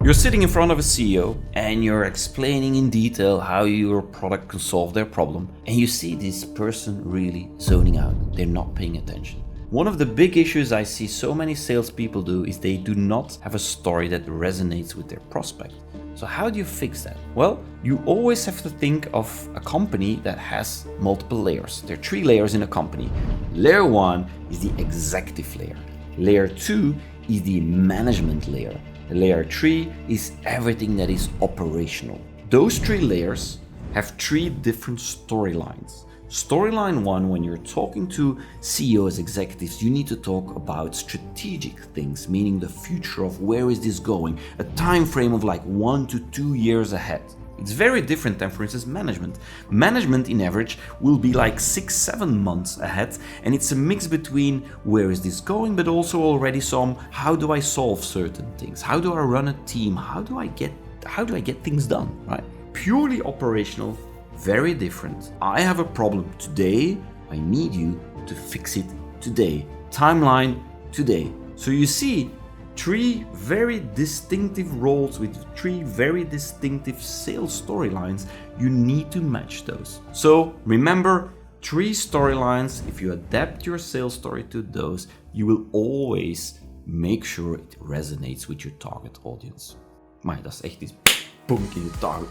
You're sitting in front of a CEO and you're explaining in detail how your product can solve their problem, and you see this person really zoning out. They're not paying attention. One of the big issues I see so many salespeople do is they do not have a story that resonates with their prospect. So how do you fix that? Well, you always have to think of a company that has multiple layers. There are 3 layers in a company. Layer 1 is the executive layer. Layer 2 is the management layer. Layer 3 is everything that is operational. Those 3 layers have 3 different storylines. Storyline 1, when you're talking to CEOs, executives, you need to talk about strategic things, meaning the future of where is this going, a time frame of like 1 to 2 years ahead. It's very different than, for instance, management. Management, in average, will be like 6-7 months ahead, and it's a mix between where is this going, but also already some how do I solve certain things, how do I run a team, how do I get things done, right? Purely operational, very different. I have a problem today, I need you to fix it today. Timeline today. So you see, 3 very distinctive roles with 3 very distinctive sales storylines. You need to match those. So remember, 3 storylines. If you adapt your sales story to those, you will always make sure it resonates with your target audience. Maar dat is echt iets bonk in je target.